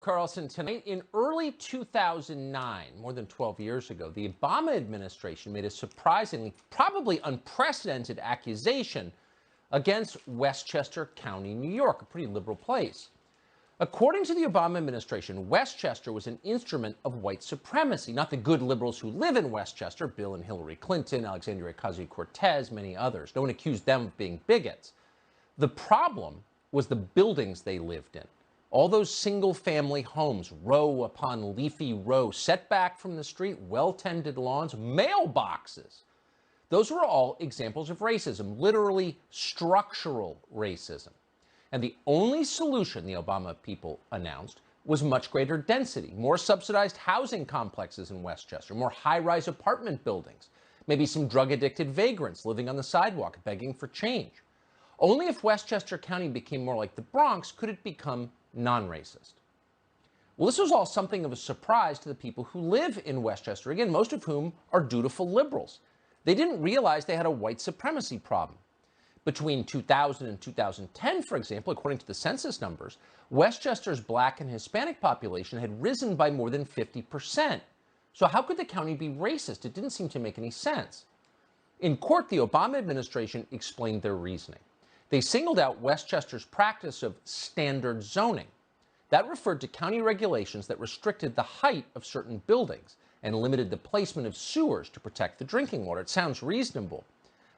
Carlson, tonight in early 2009, more than 12 years ago, the Obama administration made a surprisingly, probably unprecedented accusation against Westchester County, New York, a pretty liberal place. According to the Obama administration, Westchester was an instrument of white supremacy, not the good liberals who live in Westchester, Bill and Hillary Clinton, Alexandria Ocasio-Cortez, many others. No one accused them of being bigots. The problem was the buildings they lived in. All those single-family homes, row upon leafy row, set back from the street, well-tended lawns, mailboxes. Those were all examples of racism, literally structural racism. And the only solution the Obama people announced was much greater density, more subsidized housing complexes in Westchester, more high-rise apartment buildings, maybe some drug-addicted vagrants living on the sidewalk begging for change. Only if Westchester County became more like the Bronx could it become non-racist. Well, this was all something of a surprise to the people who live in Westchester, again, most of whom are dutiful liberals. They didn't realize they had a white supremacy problem. Between 2000 and 2010, for example, according to the census numbers, Westchester's Black and Hispanic population had risen by more than 50%. So how could the county be racist? It didn't seem to make any sense. In court, the Obama administration explained their reasoning. They singled out Westchester's practice of standard zoning. That referred to county regulations that restricted the height of certain buildings and limited the placement of sewers to protect the drinking water. It sounds reasonable.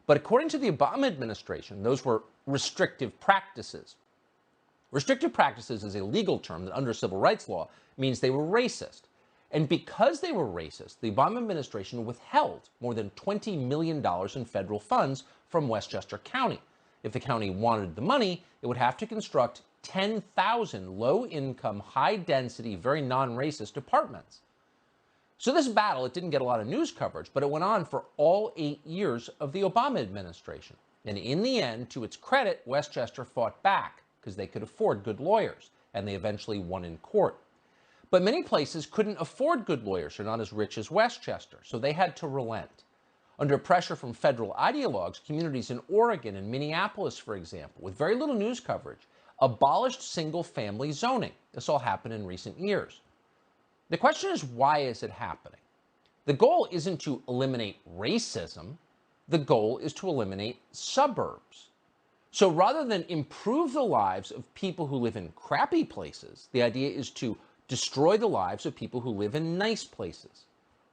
But according to the Obama administration, those were restrictive practices. Restrictive practices is a legal term that under civil rights law means they were racist. And because they were racist, the Obama administration withheld more than $20 million in federal funds from Westchester County. If the county wanted the money, it would have to construct 10,000 low-income, high-density, very non-racist apartments. So this battle, it didn't get a lot of news coverage, but it went on for all 8 years of the Obama administration. And in the end, to its credit, Westchester fought back because they could afford good lawyers, and they eventually won in court. But many places couldn't afford good lawyers. They're not as rich as Westchester, so they had to relent. Under pressure from federal ideologues, communities in Oregon and Minneapolis, for example, with very little news coverage, abolished single-family zoning. This all happened in recent years. The question is, why is it happening? The goal isn't to eliminate racism. The goal is to eliminate suburbs. So rather than improve the lives of people who live in crappy places, the idea is to destroy the lives of people who live in nice places.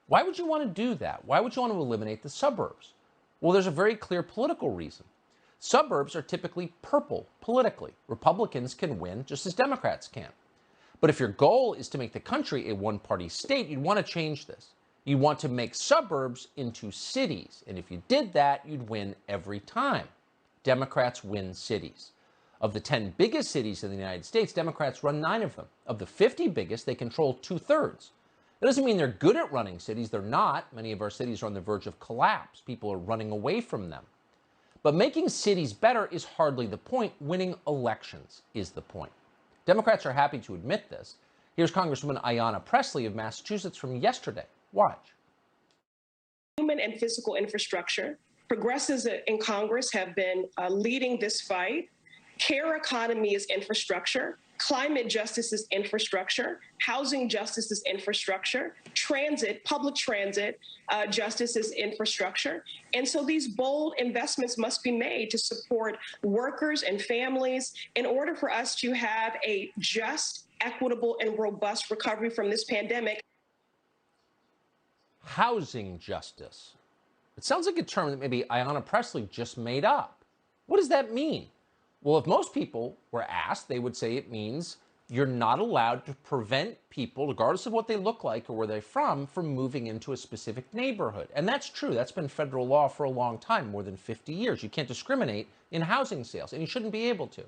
Why would you want to do that? Why would you want to eliminate the suburbs? Well, there's a very clear political reason. Suburbs are typically purple politically. Republicans can win just as Democrats can. But if your goal is to make the country a one-party state, you'd want to change this. You'd want to make suburbs into cities. And if you did that, you'd win every time. Democrats win cities. Of the 10 biggest cities in the United States, Democrats run 9 of them. Of the 50 biggest, they control 2/3. That doesn't mean they're good at running cities. They're not. Many of our cities are on the verge of collapse. People are running away from them. But making cities better is hardly the point. Winning elections is the point. Democrats are happy to admit this. Here's Congresswoman Ayanna Pressley of Massachusetts from yesterday. Watch. Human and physical infrastructure. Progressives in Congress have been leading this fight. Care economy is infrastructure. Climate justice is infrastructure. Housing justice is infrastructure. Transit, public transit justice is infrastructure. And so these bold investments must be made to support workers and families in order for us to have a just, equitable, and robust recovery from this pandemic. Housing justice. It sounds like a term that maybe Ayanna Pressley just made up. What does that mean? Well, if most people were asked, they would say it means you're not allowed to prevent people, regardless of what they look like or where they're from moving into a specific neighborhood. And that's true. That's been federal law for a long time, more than 50 years. You can't discriminate in housing sales, and you shouldn't be able to.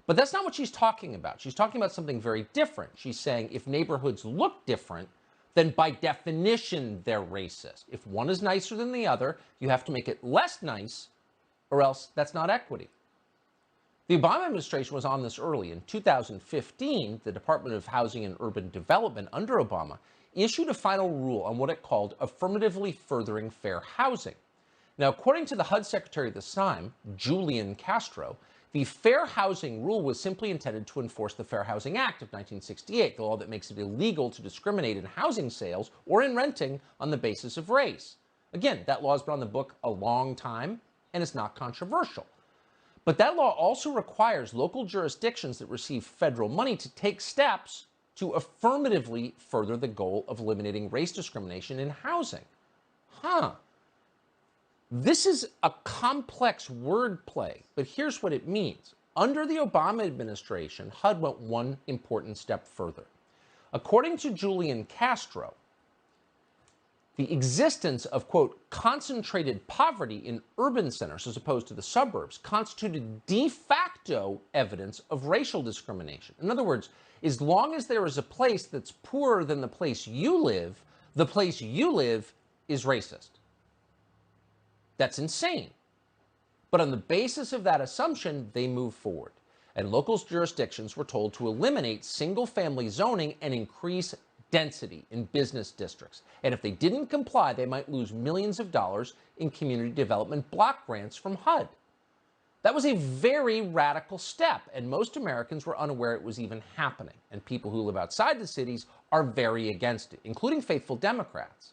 But that's not what she's talking about. She's talking about something very different. She's saying if neighborhoods look different, then by definition, they're racist. If one is nicer than the other, you have to make it less nice, or else that's not equity. The Obama administration was on this early. In 2015, the Department of Housing and Urban Development under Obama issued a final rule on what it called affirmatively furthering fair housing. Now, according to the HUD secretary at the time, Julian Castro, The Fair Housing Rule was simply intended to enforce the Fair Housing Act of 1968, the law that makes it illegal to discriminate in housing sales or in renting on the basis of race. Again, that law has been on the book a long time, and it's not controversial. But that law also requires local jurisdictions that receive federal money to take steps to affirmatively further the goal of eliminating race discrimination in housing. This is a complex wordplay, but here's what it means. Under the Obama administration, HUD went one important step further. According to Julian Castro, the existence of, quote, concentrated poverty in urban centers as opposed to the suburbs constituted de facto evidence of racial discrimination. In other words, as long as there is a place that's poorer than the place you live is racist. That's insane. But on the basis of that assumption, they move forward. And local jurisdictions were told to eliminate single-family zoning and increase density in business districts. And if they didn't comply, they might lose millions of dollars in community development block grants from HUD. That was a very radical step, and most Americans were unaware it was even happening. And people who live outside the cities are very against it, including faithful Democrats.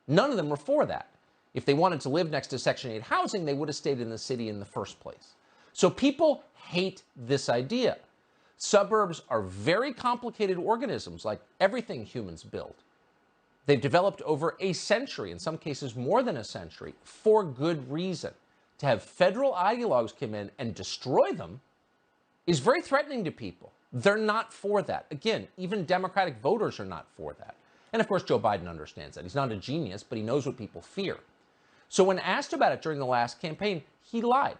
None of them were for that. If they wanted to live next to Section 8 housing, they would have stayed in the city in the first place. So people hate this idea. Suburbs are very complicated organisms, like everything humans build. They've developed over a century, in some cases more than a century, for good reason. To have federal ideologues come in and destroy them is very threatening to people. They're not for that. Again, even Democratic voters are not for that. And of course, Joe Biden understands that. He's not a genius, but he knows what people fear. So when asked about it during the last campaign, he lied.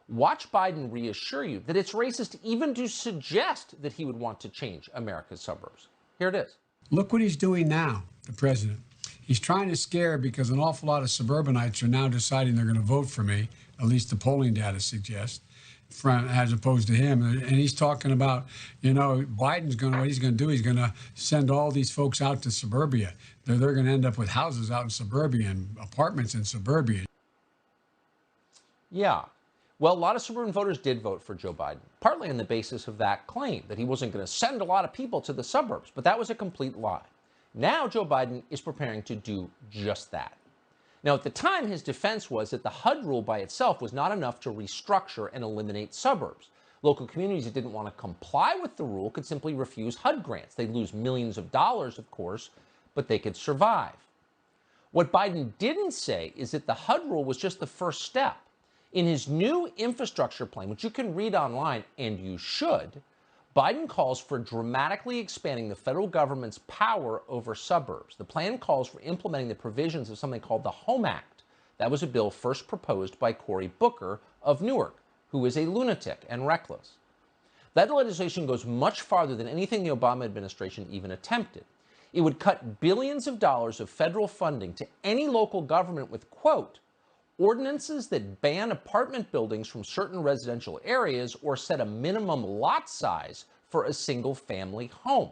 Watch Biden reassure you that it's racist even to suggest that he would want to change America's suburbs. Here it is. Look what he's doing now, the president. He's trying to scare because an awful lot of suburbanites are now deciding they're going to vote for me, at least the polling data suggests, as opposed to him. And he's talking about, what he's going to do, he's going to send all these folks out to suburbia. They're going to end up with houses out in suburbia and apartments in suburbia. Yeah. Well, a lot of suburban voters did vote for Joe Biden, partly on the basis of that claim that he wasn't going to send a lot of people to the suburbs. But that was a complete lie. Now Joe Biden is preparing to do just that. Now, at the time, his defense was that the HUD rule by itself was not enough to restructure and eliminate suburbs. Local communities that didn't want to comply with the rule could simply refuse HUD grants. They'd lose millions of dollars, of course, but they could survive. What Biden didn't say is that the HUD rule was just the first step. In his new infrastructure plan, which you can read online, and you should, Biden calls for dramatically expanding the federal government's power over suburbs. The plan calls for implementing the provisions of something called the Home Act. That was a bill first proposed by Cory Booker of Newark, who is a lunatic and reckless. That legislation goes much farther than anything the Obama administration even attempted. It would cut billions of dollars of federal funding to any local government with, quote, ordinances that ban apartment buildings from certain residential areas or set a minimum lot size for a single-family home.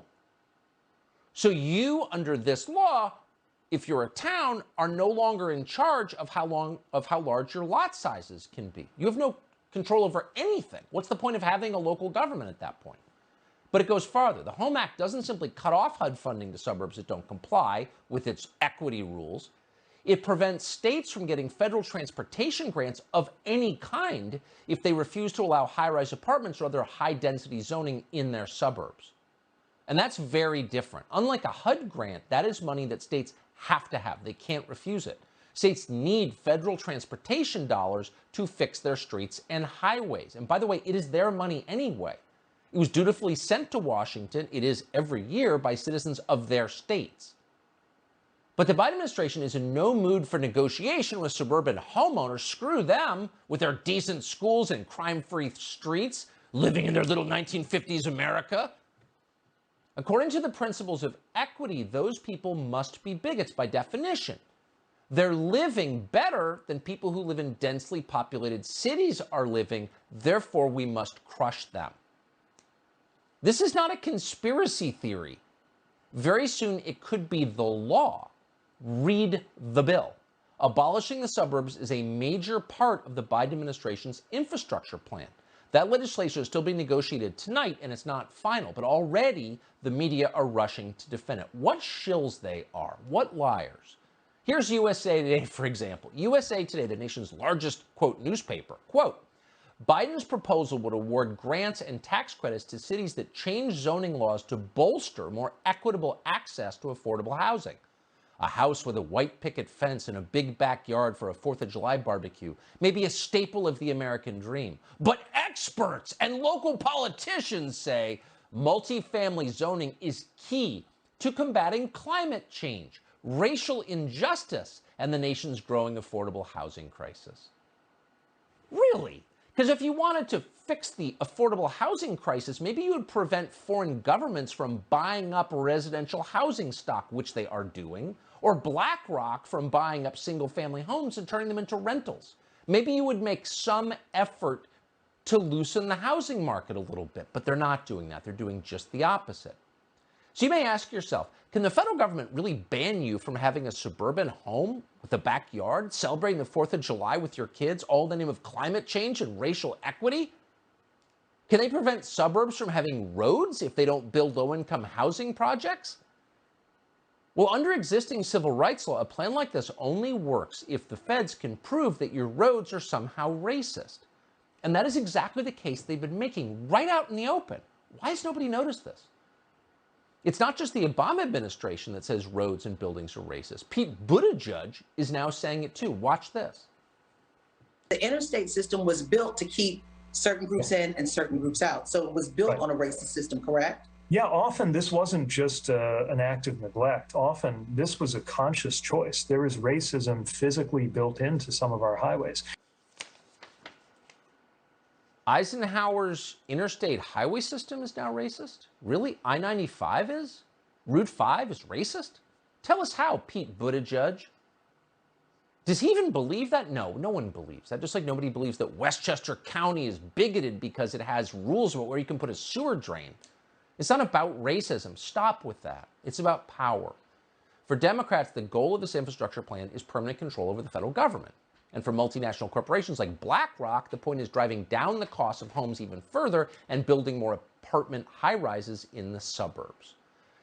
So you, under this law, if you're a town, are no longer in charge of how large your lot sizes can be. You have no control over anything. What's the point of having a local government at that point? But it goes farther. The Home Act doesn't simply cut off HUD funding to suburbs that don't comply with its equity rules. It prevents states from getting federal transportation grants of any kind if they refuse to allow high-rise apartments or other high-density zoning in their suburbs. And that's very different. Unlike a HUD grant, that is money that states have to have. They can't refuse it. States need federal transportation dollars to fix their streets and highways. And by the way, it is their money anyway. It was dutifully sent to Washington, it is every year, by citizens of their states. But the Biden administration is in no mood for negotiation with suburban homeowners. Screw them with their decent schools and crime-free streets, living in their little 1950s America. According to the principles of equity, those people must be bigots by definition. They're living better than people who live in densely populated cities are living, therefore we must crush them. This is not a conspiracy theory. Very soon it could be the law. Read the bill. Abolishing the suburbs is a major part of the Biden administration's infrastructure plan. That legislation is still being negotiated tonight, and it's not final, but already the media are rushing to defend it. What shills they are, what liars. Here's USA Today, for example. USA Today, the nation's largest, quote, newspaper, quote, Biden's proposal would award grants and tax credits to cities that change zoning laws to bolster more equitable access to affordable housing. A house with a white picket fence and a big backyard for a 4th of July barbecue may be a staple of the American dream. But experts and local politicians say multifamily zoning is key to combating climate change, racial injustice, and the nation's growing affordable housing crisis. Really? Because if you wanted to fix the affordable housing crisis, maybe you would prevent foreign governments from buying up residential housing stock, which they are doing, or BlackRock from buying up single-family homes and turning them into rentals. Maybe you would make some effort to loosen the housing market a little bit, but they're not doing that. They're doing just the opposite. So you may ask yourself, can the federal government really ban you from having a suburban home with a backyard, celebrating the 4th of July with your kids, all in the name of climate change and racial equity? Can they prevent suburbs from having roads if they don't build low-income housing projects? Well, under existing civil rights law, a plan like this only works if the feds can prove that your roads are somehow racist. And that is exactly the case they've been making right out in the open. Why has nobody noticed this? It's not just the Obama administration that says roads and buildings are racist. Pete Buttigieg is now saying it too. Watch this. The interstate system was built to keep certain groups in and certain groups out. So it was built on a racist system, correct? Yeah, often this wasn't just an act of neglect. Often this was a conscious choice. There is racism physically built into some of our highways. Eisenhower's interstate highway system is now racist? Really? I-95 is? Route 5 is racist? Tell us how, Pete Buttigieg. Does he even believe that? No, no one believes that. Just like nobody believes that Westchester County is bigoted because it has rules about where you can put a sewer drain. It's not about racism. Stop with that. It's about power. For Democrats, the goal of this infrastructure plan is permanent control over the federal government. And for multinational corporations like BlackRock, the point is driving down the cost of homes even further and building more apartment high-rises in the suburbs.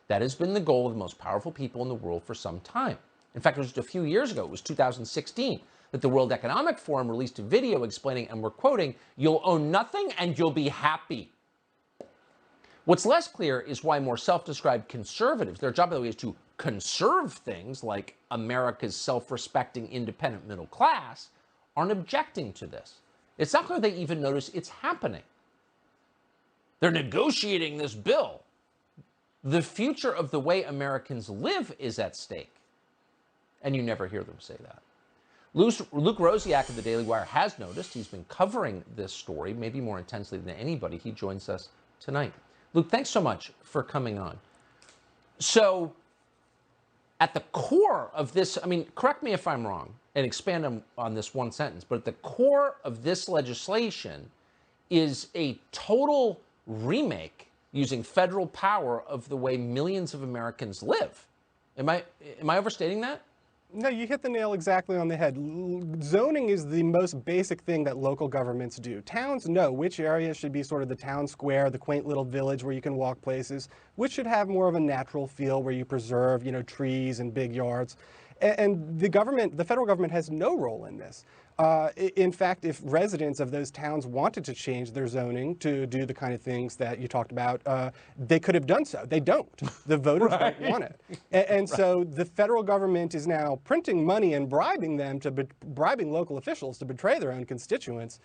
That has been the goal of the most powerful people in the world for some time. In fact, it was just a few years ago, it was 2016, that the World Economic Forum released a video explaining, and we're quoting, "You'll own nothing and you'll be happy." What's less clear is why more self-described conservatives, their job, by the way, is to conserve things like America's self-respecting independent middle class, aren't objecting to this. It's not clear they even notice it's happening. They're negotiating this bill. The future of the way Americans live is at stake. And you never hear them say that. Luke Rosiak of the Daily Wire has noticed. He's been covering this story, maybe more intensely than anybody. He joins us tonight. Luke, thanks so much for coming on. So, at the core of this, I mean, correct me if I'm wrong, and expand on this one sentence, but at the core of this legislation is a total remake using federal power of the way millions of Americans live. Am I overstating that? No, you hit the nail exactly on the head. Zoning is the most basic thing that local governments do. Towns know which area should be sort of the town square, the quaint little village where you can walk places, which should have more of a natural feel where you preserve, trees and big yards. And the federal government has no role in this. In fact, if residents of those towns wanted to change their zoning to do the kind of things that you talked about, they could have done so. They don't. The voters don't want it. And so the federal government is now printing money and bribing local officials to betray their own constituents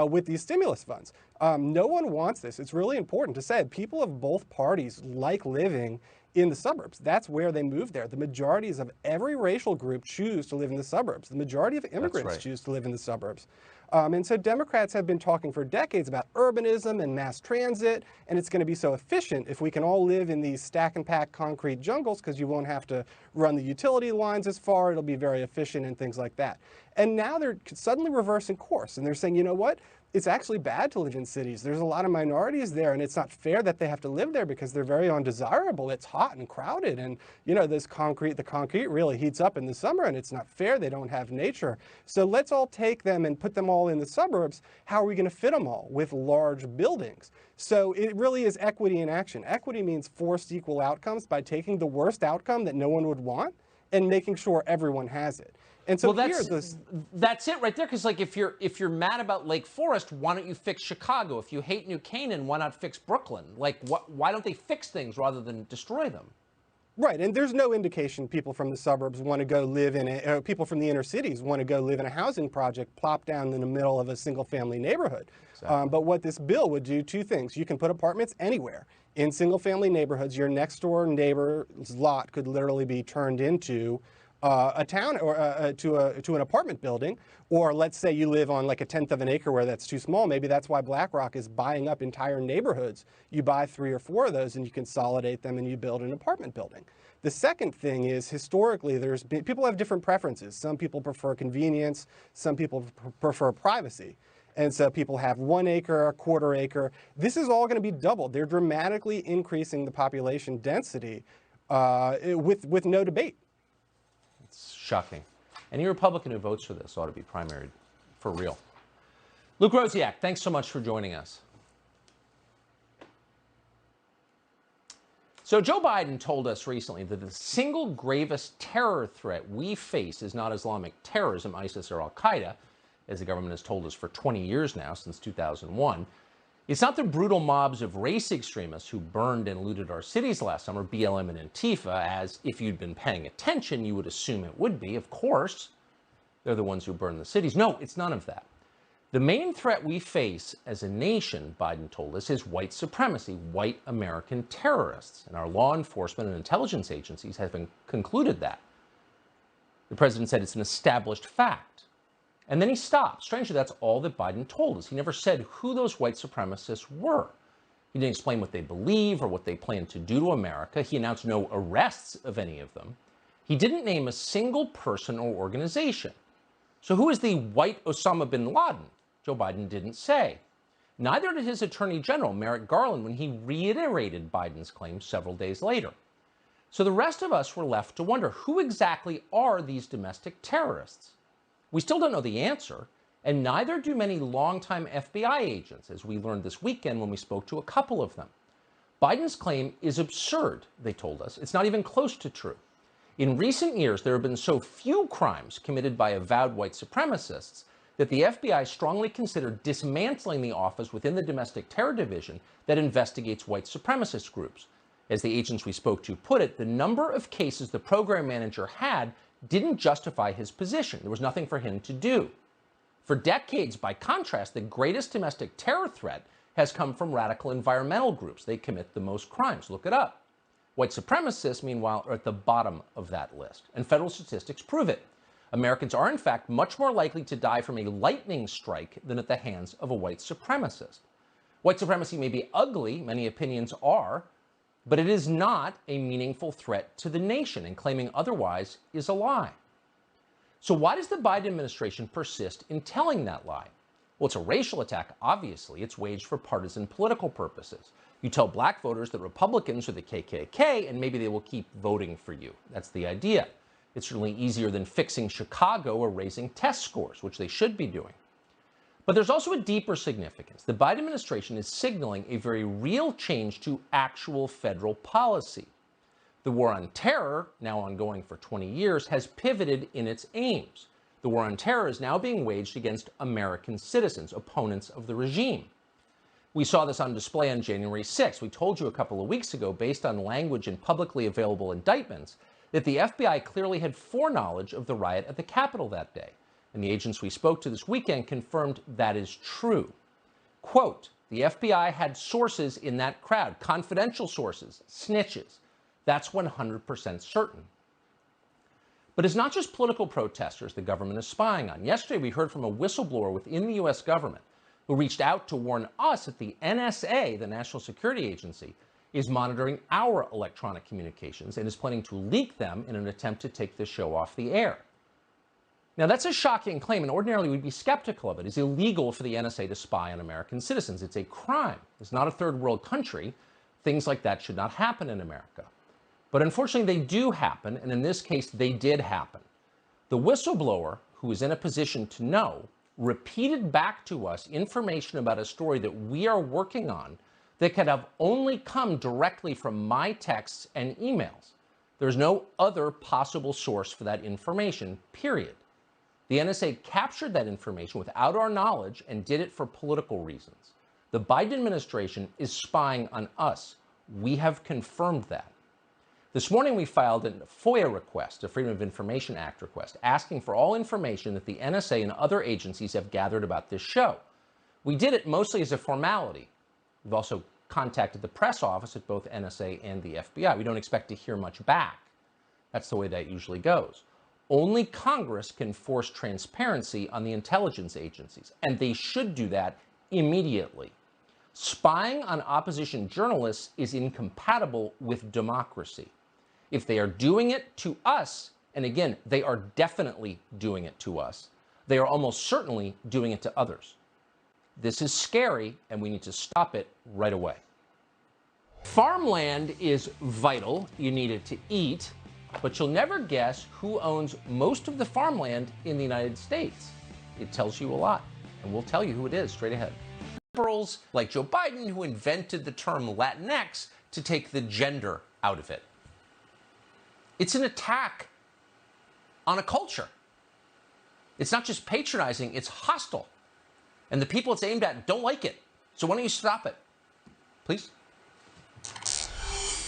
with these stimulus funds. No one wants this. It's really important to say people of both parties like living in the suburbs. That's where they move there. The majorities of every racial group choose to live in the suburbs. The majority of immigrants choose to live in the suburbs. And so Democrats have been talking for decades about urbanism and mass transit, and it's going to be so efficient if we can all live in these stack and pack concrete jungles because you won't have to run the utility lines as far. It'll be very efficient and things like that. And now they're suddenly reversing course, and they're saying, you know what? it's actually bad to live in cities. There's a lot of minorities there, and it's not fair that they have to live there because they're very undesirable. It's hot and crowded, and the concrete really heats up in the summer, and it's not fair. They don't have nature. So let's all take them and put them all in the suburbs. How are we going to fit them all? With large buildings. So it really is equity in action. Equity means forced equal outcomes by taking the worst outcome that no one would want and making sure everyone has it. And so that's it right there. Because like if you're mad about Lake Forest, why don't you fix Chicago? If you hate New Canaan, why not fix Brooklyn? Like why don't they fix things rather than destroy them? Right, and there's no indication people from the suburbs want to go live in people from the inner cities want to go live in a housing project plopped down in the middle of a single-family neighborhood. Exactly. But what this bill would do, two things. You can put apartments anywhere. In single-family neighborhoods, your next-door neighbor's lot could literally be turned into a town or to an apartment building, or let's say you live on like a 1/10 of an acre where that's too small. Maybe that's why BlackRock is buying up entire neighborhoods. You buy 3 or 4 of those and you consolidate them and you build an apartment building. The second thing is historically people have different preferences. Some people prefer convenience, some people prefer privacy. And so people have 1 acre, 1/4 acre. This is all going to be doubled. They're dramatically increasing the population density with no debate. It's shocking. Any Republican who votes for this ought to be primaried for real. Luke Rosiak, thanks so much for joining us. So Joe Biden told us recently that the single gravest terror threat we face is not Islamic terrorism, ISIS or Al-Qaeda, as the government has told us for 20 years now, since 2001. It's not the brutal mobs of race extremists who burned and looted our cities last summer, BLM and Antifa, as if you'd been paying attention, you would assume it would be. Of course, they're the ones who burned the cities. No, it's none of that. The main threat we face as a nation, Biden told us, is white supremacy, white American terrorists. And our law enforcement and intelligence agencies have concluded that. The president said it's an established fact. And then he stopped. Strangely, that's all that Biden told us. He never said who those white supremacists were. He didn't explain what they believe or what they plan to do to America. He announced no arrests of any of them. He didn't name a single person or organization. So who is the white Osama bin Laden? Joe Biden didn't say. Neither did his Attorney General, Merrick Garland, when he reiterated Biden's claims several days later. So the rest of us were left to wonder, who exactly are these domestic terrorists? We still don't know the answer, and neither do many longtime FBI agents, as we learned this weekend when we spoke to a couple of them. Biden's claim is absurd, they told us. It's not even close to true. In recent years, there have been so few crimes committed by avowed white supremacists that the FBI strongly considered dismantling the office within the Domestic Terror Division that investigates white supremacist groups. As the agents we spoke to put it, the number of cases the program manager had didn't justify his position. There was nothing for him to do. For decades, by contrast, the greatest domestic terror threat has come from radical environmental groups. They commit the most crimes. Look it up. White supremacists, meanwhile, are at the bottom of that list, and federal statistics prove it. Americans are, in fact, much more likely to die from a lightning strike than at the hands of a white supremacist. White supremacy may be ugly, many opinions are, but it is not a meaningful threat to the nation, and claiming otherwise is a lie. So why does the Biden administration persist in telling that lie? Well, it's a racial attack, obviously. It's waged for partisan political purposes. You tell black voters that Republicans are the KKK, and maybe they will keep voting for you. That's the idea. It's certainly easier than fixing Chicago or raising test scores, which they should be doing. But there's also a deeper significance. The Biden administration is signaling a very real change to actual federal policy. The war on terror, now ongoing for 20 years, has pivoted in its aims. The war on terror is now being waged against American citizens, opponents of the regime. We saw this on display on January 6th. We told you a couple of weeks ago, based on language in publicly available indictments, that the FBI clearly had foreknowledge of the riot at the Capitol that day. And the agents we spoke to this weekend confirmed that is true. Quote, the FBI had sources in that crowd, confidential sources, snitches. That's 100% certain. But it's not just political protesters the government is spying on. Yesterday, we heard from a whistleblower within the U.S. government who reached out to warn us that the NSA, the National Security Agency, is monitoring our electronic communications and is planning to leak them in an attempt to take the show off the air. Now, that's a shocking claim, and ordinarily we'd be skeptical of it. It's illegal for the NSA to spy on American citizens. It's a crime. It's not a third world country. Things like that should not happen in America. But unfortunately, they do happen, and in this case, they did happen. The whistleblower, who is in a position to know, repeated back to us information about a story that we are working on that could have only come directly from my texts and emails. There's no other possible source for that information, period. The NSA captured that information without our knowledge and did it for political reasons. The Biden administration is spying on us. We have confirmed that. This morning, we filed a FOIA request, a Freedom of Information Act request, asking for all information that the NSA and other agencies have gathered about this show. We did it mostly as a formality. We've also contacted the press office at both NSA and the FBI. We don't expect to hear much back. That's the way that usually goes. Only Congress can force transparency on the intelligence agencies, and they should do that immediately. Spying on opposition journalists is incompatible with democracy. If they are doing it to us, and again, they are definitely doing it to us, they are almost certainly doing it to others. This is scary, and we need to stop it right away. Farmland is vital. You need it to eat, but you'll never guess who owns most of the farmland in the United States. It tells you a lot, and we'll tell you who it is straight ahead. Liberals like Joe Biden, who invented the term Latinx to take the gender out of it. It's an attack on a culture. It's not just patronizing, it's hostile. And the people it's aimed at don't like it. So why don't you stop it? Please.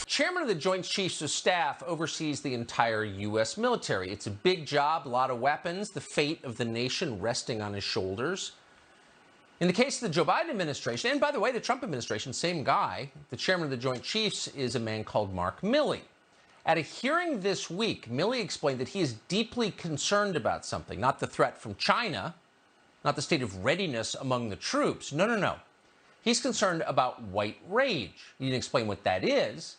Chairman of the Joint Chiefs of Staff oversees the entire U.S. military. It's a big job, a lot of weapons, the fate of the nation resting on his shoulders. In the case of the Joe Biden administration, and by the way, the Trump administration, same guy, the chairman of the Joint Chiefs is a man called Mark Milley. At a hearing this week, Milley explained that he is deeply concerned about something, not the threat from China, not the state of readiness among the troops. No. He's concerned about white rage. He didn't explain what that is,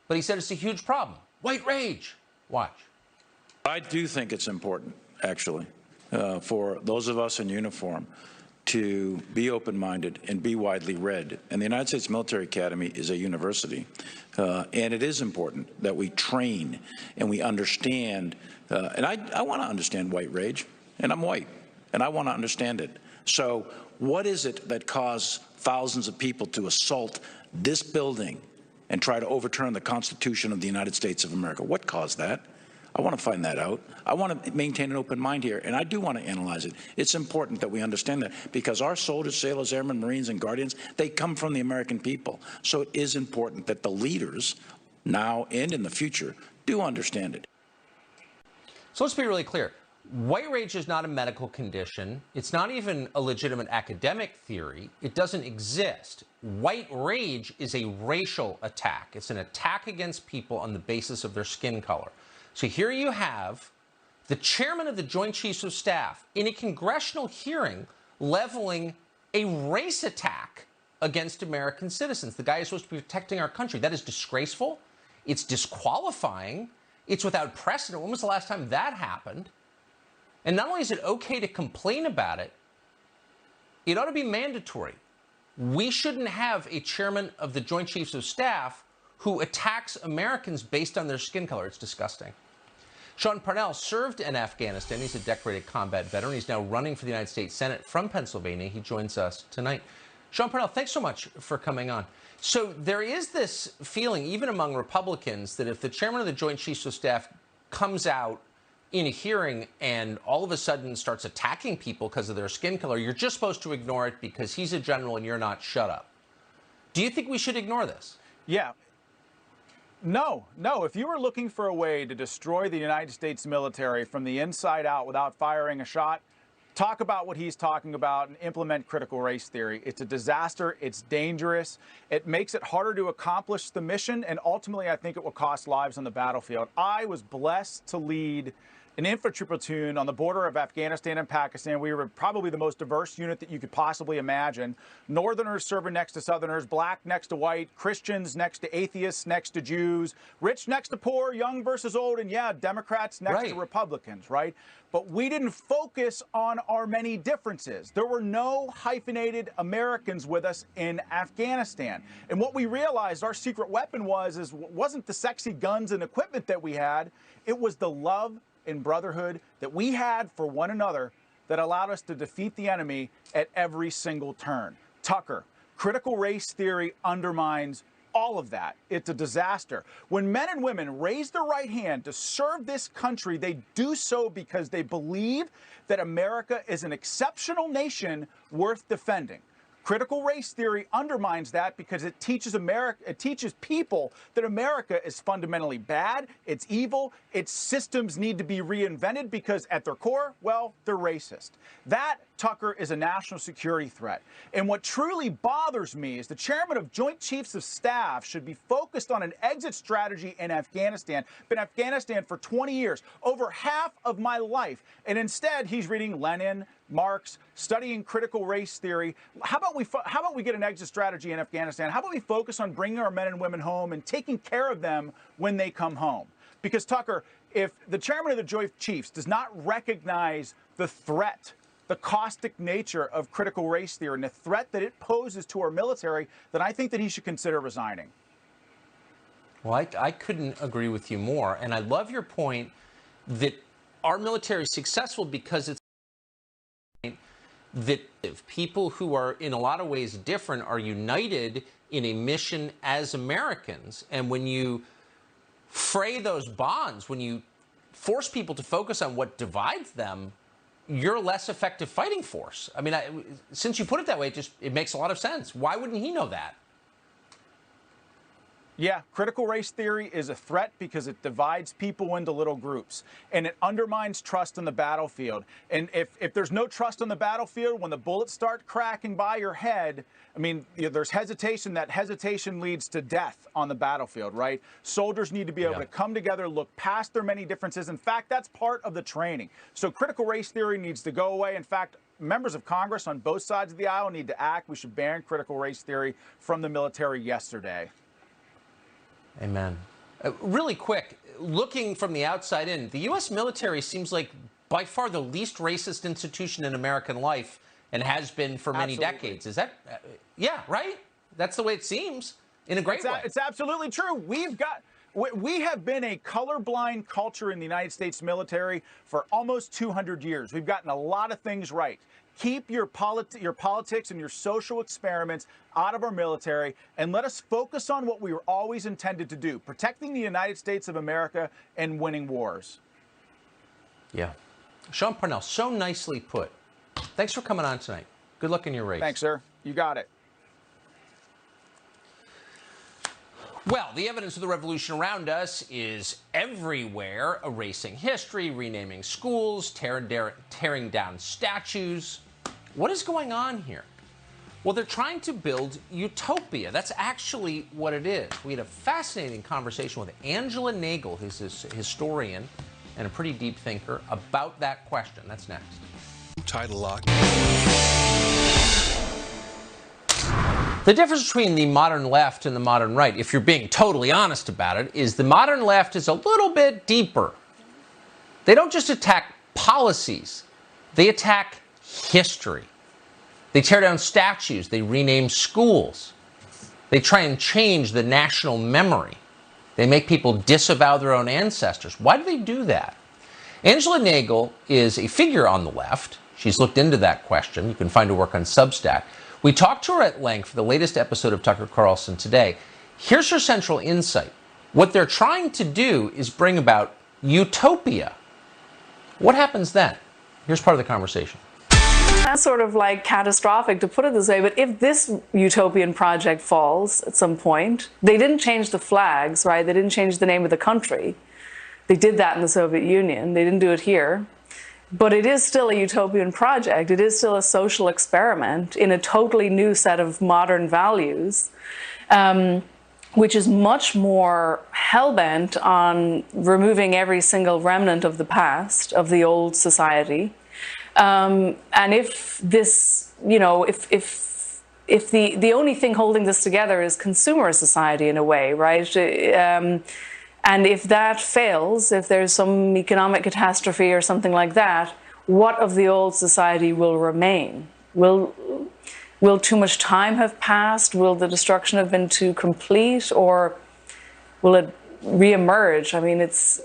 but he said it's a huge problem. White rage. Watch. I do think it's important, actually, for those of us in uniform to be open-minded and be widely read. And the United States Military Academy is a university. And it is important that we train and we understand. And I want to understand white rage, and I'm white, and I want to understand it. So what is it that caused thousands of people to assault this building and try to overturn the Constitution of the United States of America? What caused that? I want to find that out. I want to maintain an open mind here, and I do want to analyze it. It's important that we understand that because our soldiers, sailors, airmen, Marines, and Guardians, they come from the American people. So it is important that the leaders, now and in the future, do understand it. So let's be really clear. White rage is not a medical condition. It's not even a legitimate academic theory. It doesn't exist. White rage is a racial attack. It's an attack against people on the basis of their skin color. So here you have the chairman of the Joint Chiefs of Staff in a congressional hearing leveling a race attack against American citizens. The guy is supposed to be protecting our country. That is disgraceful. It's disqualifying. It's without precedent. When was the last time that happened? And not only is it okay to complain about it, it ought to be mandatory. We shouldn't have a chairman of the Joint Chiefs of Staff who attacks Americans based on their skin color. It's disgusting. Sean Parnell served in Afghanistan. He's a decorated combat veteran. He's now running for the United States Senate from Pennsylvania. He joins us tonight. Sean Parnell, thanks so much for coming on. So there is this feeling, even among Republicans, that if the chairman of the Joint Chiefs of Staff comes out in a hearing and all of a sudden starts attacking people because of their skin color, you're just supposed to ignore it because he's a general and you're not. Shut up. Do you think we should ignore this? Yeah. No. If you were looking for a way to destroy the United States military from the inside out without firing a shot, talk about what he's talking about and implement critical race theory. It's a disaster. It's dangerous. It makes it harder to accomplish the mission. And ultimately, I think it will cost lives on the battlefield. I was blessed to lead an infantry platoon on the border of Afghanistan and Pakistan. We were probably the most diverse unit that you could possibly imagine. Northerners serving next to Southerners, black next to white, Christians next to atheists, next to Jews, rich next to poor, young versus old, and yeah, Democrats next to Republicans, right? But we didn't focus on our many differences. There were no hyphenated Americans with us in Afghanistan. And what we realized our secret weapon wasn't the sexy guns and equipment that we had. It was the love and brotherhood that we had for one another that allowed us to defeat the enemy at every single turn. Tucker, critical race theory undermines all of that. It's a disaster. When men and women raise their right hand to serve this country, they do so because they believe that America is an exceptional nation worth defending. Critical race theory undermines that because it teaches people that America is fundamentally bad, it's evil, its systems need to be reinvented because at their core, well, they're racist. That, Tucker, is a national security threat. And what truly bothers me is the chairman of Joint Chiefs of Staff should be focused on an exit strategy in Afghanistan. Been in Afghanistan for 20 years, over half of my life. And instead, he's reading Lenin, Marx, studying critical race theory. How about we get an exit strategy in Afghanistan? How about we focus on bringing our men and women home and taking care of them when they come home? Because, Tucker, if the chairman of the Joint Chiefs does not recognize the threat, the caustic nature of critical race theory and the threat that it poses to our military, then I think that he should consider resigning. Well, I couldn't agree with you more. And I love your point that our military is successful because it's that people who are in a lot of ways different are united in a mission as Americans. And when you fray those bonds, when you force people to focus on what divides them, you're a less effective fighting force. I mean, since you put it that way, it makes a lot of sense. Why wouldn't he know that? Yeah, critical race theory is a threat because it divides people into little groups, and it undermines trust on the battlefield. And if there's no trust on the battlefield, when the bullets start cracking by your head, I mean, there's hesitation. That hesitation leads to death on the battlefield, right? Soldiers need to be able to come together, look past their many differences. In fact, that's part of the training. So critical race theory needs to go away. In fact, members of Congress on both sides of the aisle need to act. We should ban critical race theory from the military yesterday. Amen. Really quick, looking from the outside in, the U.S. military seems like by far the least racist institution in American life and has been for many decades. Is that, yeah, right? That's the way it seems in a great way. It's absolutely true. We have been a colorblind culture in the United States military for almost 200 years. We've gotten a lot of things right. Keep your politics and your social experiments out of our military, and let us focus on what we were always intended to do, protecting the United States of America and winning wars. Yeah. Sean Parnell, so nicely put. Thanks for coming on tonight. Good luck in your race. Thanks, sir. You got it. Well, the evidence of the revolution around us is everywhere. Erasing history, renaming schools, tearing down statues. What is going on here? Well, they're trying to build utopia. That's actually what it is. We had a fascinating conversation with Angela Nagel, who's a historian and a pretty deep thinker, about that question. That's next. Title lock. The difference between the modern left and the modern right, if you're being totally honest about it, is the modern left is a little bit deeper. They don't just attack policies, they attack history. They tear down statues, they rename schools. They try and change the national memory. They make people disavow their own ancestors. Why do they do that? Angela Nagel is a figure on the left. She's looked into that question. You can find her work on Substack. We talked to her at length for the latest episode of Tucker Carlson Today. Here's her central insight. What they're trying to do is bring about utopia. What happens then? Here's part of the conversation. That's sort of like catastrophic to put it this way, but if this utopian project falls at some point, they didn't change the flags, right? They didn't change the name of the country. They did that in the Soviet Union. They didn't do it here. But it is still a utopian project. It is still a social experiment in a totally new set of modern values. which is much more hell-bent on removing every single remnant of the past, of the old society. And if this, you know, if the only thing holding this together is consumer society in a way, right? And if that fails, if there's some economic catastrophe or something like that, what of the old society will remain? Will too much time have passed? Will the destruction have been too complete, or will it reemerge? I mean, it's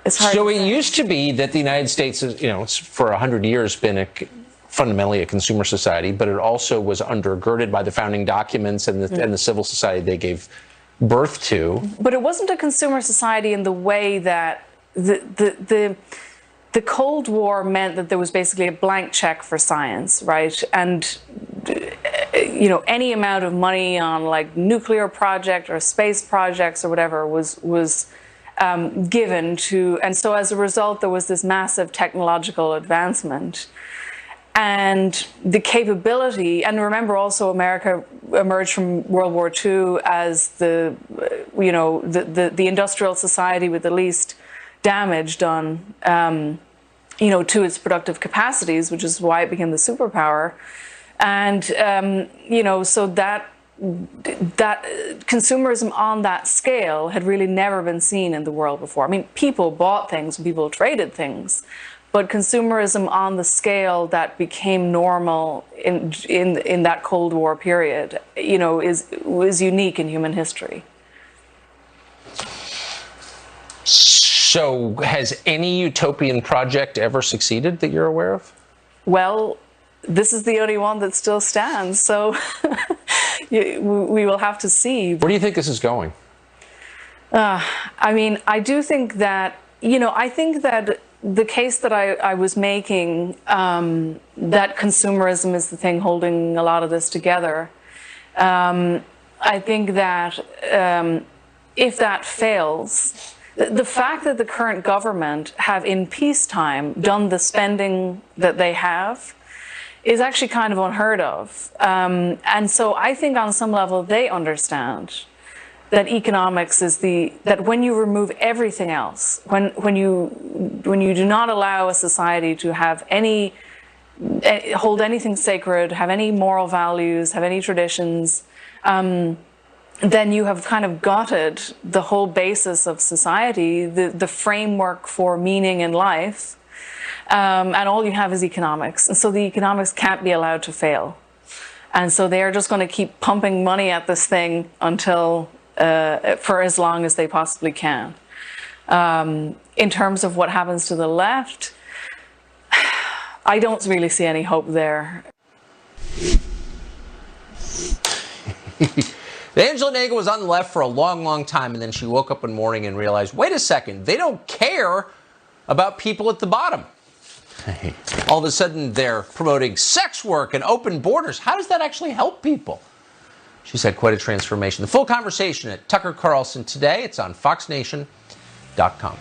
hard. So it used to be that the United States has, you know, it's for 100 years been fundamentally a consumer society, but it also was undergirded by the founding documents and the civil society they gave birth to. But it wasn't a consumer society in the way that the Cold War meant that there was basically a blank check for science, right? And, you know, any amount of money on like nuclear project or space projects or whatever was given to, and so as a result, there was this massive technological advancement. And the capability, and remember also America emerged from World War II as the, you know, the industrial society with the least damage done, you know, to its productive capacities, which is why it became the superpower. And, you know, so that consumerism on that scale had really never been seen in the world before. I mean, people bought things, people traded things, but consumerism on the scale that became normal in that Cold War period, you know, was unique in human history. So has any utopian project ever succeeded that you're aware of? Well, this is the only one that still stands, so we will have to see. Where do you think this is going? I mean, I do think that, you know, I think that the case that I was making, that consumerism is the thing holding a lot of this together, I think that if that fails, the fact that the current government have in peacetime done the spending that they have is actually kind of unheard of. And so I think on some level they understand that economics is that when you remove everything else, when you do not allow a society to have hold anything sacred, have any moral values, have any traditions, then you have kind of gutted the whole basis of society, the framework for meaning in life, and all you have is economics. And so the economics can't be allowed to fail. And so they're just going to keep pumping money at this thing until, for as long as they possibly can. In terms of what happens to the left, I don't really see any hope there. Angela Nagle was on the left for a long, long time, and then she woke up one morning and realized, wait a second, they don't care about people at the bottom. All of a sudden, they're promoting sex work and open borders. How does that actually help people? She's had quite a transformation. The full conversation at Tucker Carlson today. It's on FoxNation.com.